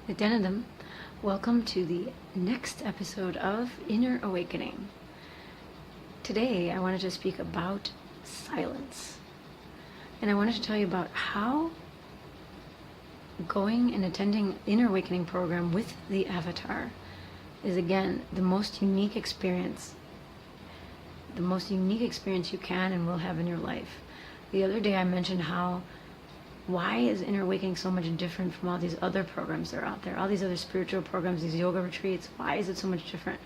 Nithyanandam. Welcome to the next episode of Inner Awakening. Today I wanted to speak about silence. And I wanted to tell you about how going and attending Inner Awakening program with the avatar is, again, the most unique experience. The most unique experience you can and will have in your life. The other day I mentioned why is Inner Awakening so much different from all these other programs that are out there, all these other spiritual programs, these yoga retreats. Why is it so much different?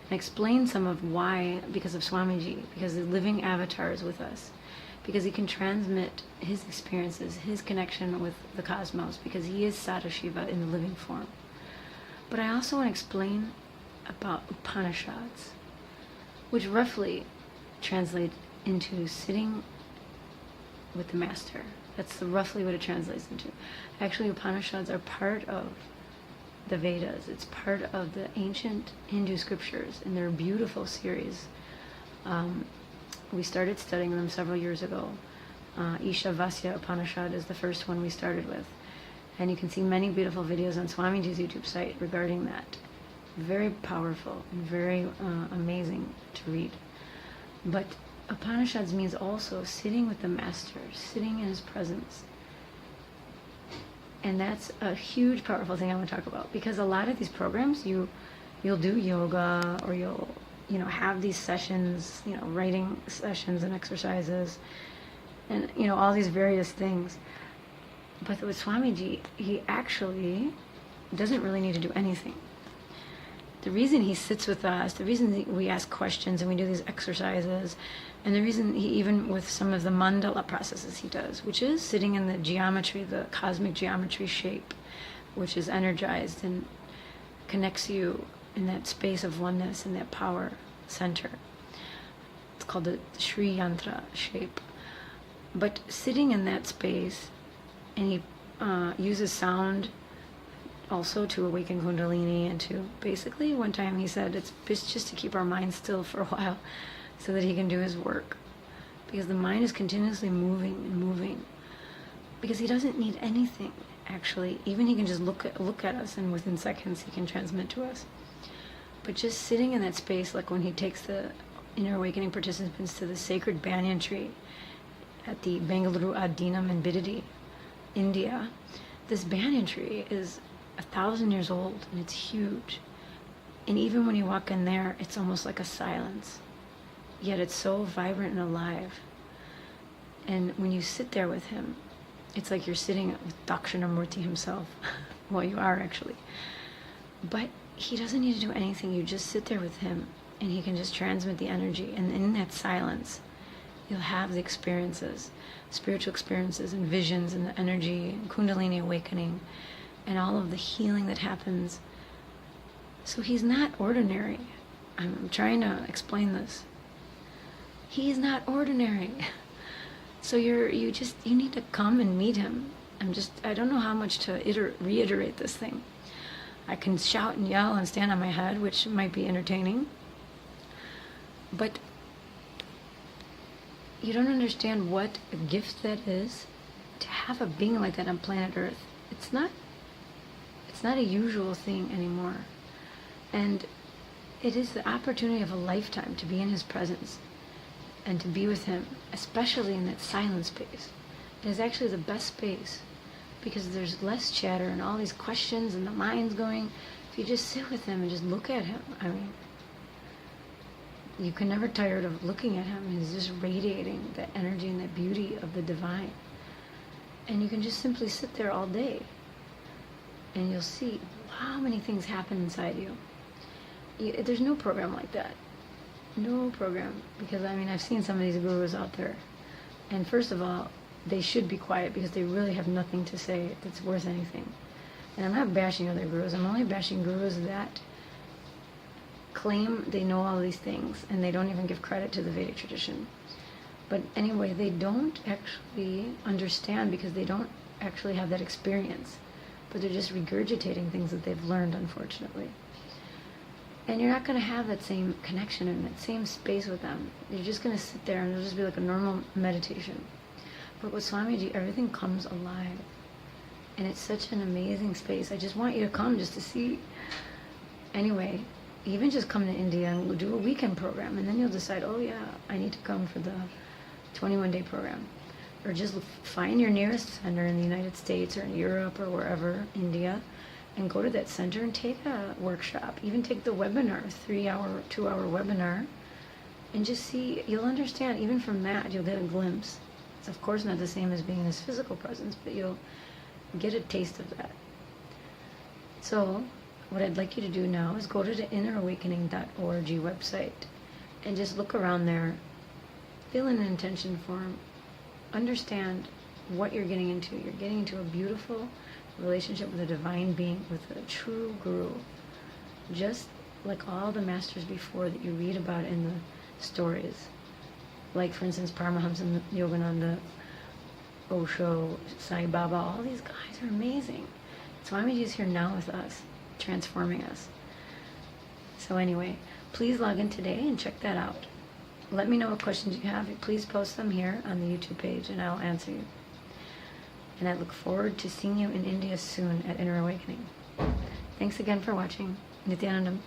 And I explained some of why, because of Swamiji, because the living avatar is with us, because he can transmit his experiences, his connection with the cosmos, because he is Sadashiva in the living form. But I also want to explain about Upanishads, which roughly translate into sitting with the master. That's roughly what it translates into. Actually, Upanishads are part of the Vedas. It's part of the ancient Hindu scriptures, and they're a beautiful series. We started studying them several years ago. Ishavasya Upanishad is the first one we started with. And you can see many beautiful videos on Swamiji's YouTube site regarding that. Very powerful and very amazing to read. But Upanishads means also sitting with the master, sitting in his presence. And that's a huge, powerful thing I want to talk about, because a lot of these programs, you'll do yoga, or you'll have these sessions, writing sessions and exercises, and all these various things. But with Swamiji, he actually doesn't really need to do anything. The reason he sits with us, the reason we ask questions and we do these exercises, and the reason he, even with some of the mandala processes he does, which is sitting in the geometry, the cosmic geometry shape, which is energized and connects you in that space of oneness, in that power center. It's called the Sri Yantra shape. But sitting in that space, and he uses sound also to awaken Kundalini, and to basically, one time he said, it's just to keep our mind still for a while so that he can do his work, because the mind is continuously moving and moving, because he doesn't need anything, actually. Even he can just look at us, and within seconds he can transmit to us. But just sitting in that space, like when he takes the Inner Awakening participants to the sacred banyan tree at the Bengaluru Adinam in Bidadi, India. This banyan tree is 1,000 years old, and it's huge. And even when you walk in there, it's almost like a silence. Yet it's so vibrant and alive. And when you sit there with him, it's like you're sitting with Dakshinamurti himself. Well, you are actually. But he doesn't need to do anything. You just sit there with him, and he can just transmit the energy. And in that silence, you'll have the experiences, spiritual experiences and visions and the energy and Kundalini awakening and all of the healing that happens. So he's not ordinary. I'm trying to explain this. He's not ordinary. So you need to come and meet him. I don't know how much to reiterate this thing. I can shout and yell and stand on my head, which might be entertaining. But you don't understand what a gift that is to have a being like that on planet Earth. It's not a usual thing anymore. And it is the opportunity of a lifetime to be in his presence and to be with him, especially in that silent space. It is actually the best space, because there's less chatter and all these questions and the mind's going. If you just sit with him and just look at him, you can never tire of looking at him. He's just radiating that energy and that beauty of the divine. And you can just simply sit there all day, and you'll see how many things happen inside you. There's no program like that. No program. Because, I've seen some of these gurus out there. And first of all, they should be quiet, because they really have nothing to say that's worth anything. And I'm not bashing other gurus. I'm only bashing gurus that claim they know all these things, and they don't even give credit to the Vedic tradition. But anyway, they don't actually understand, because they don't actually have that experience. But they're just regurgitating things that they've learned, unfortunately. And you're not going to have that same connection and that same space with them. You're just going to sit there, and it'll just be like a normal meditation. But with Swamiji, everything comes alive. And it's such an amazing space. I just want you to come just to see. Anyway, even just come to India and we'll do a weekend program, and then you'll decide, oh yeah, I need to come for the 21-day program. Or just find your nearest center in the United States or in Europe or wherever, India, and go to that center and take a workshop. Even take the webinar, 3-hour, 2-hour webinar, and just see. You'll understand. Even from that, you'll get a glimpse. It's of course not the same as being in his physical presence, but you'll get a taste of that. So what I'd like you to do now is go to the innerawakening.org website and just look around there, fill in an intention form, understand what you're getting into. You're getting into a beautiful relationship with a divine being, with a true guru, just like all the masters before that you read about in the stories. Like, for instance, Paramahamsa Nithyananda, Osho, Sai Baba, all these guys are amazing. Swamiji is here now with us, transforming us. So anyway, please log in today and check that out. Let me know what questions you have. Please post them here on the YouTube page and I'll answer you. And I look forward to seeing you in India soon at Inner Awakening. Thanks again for watching. Nithyanandam.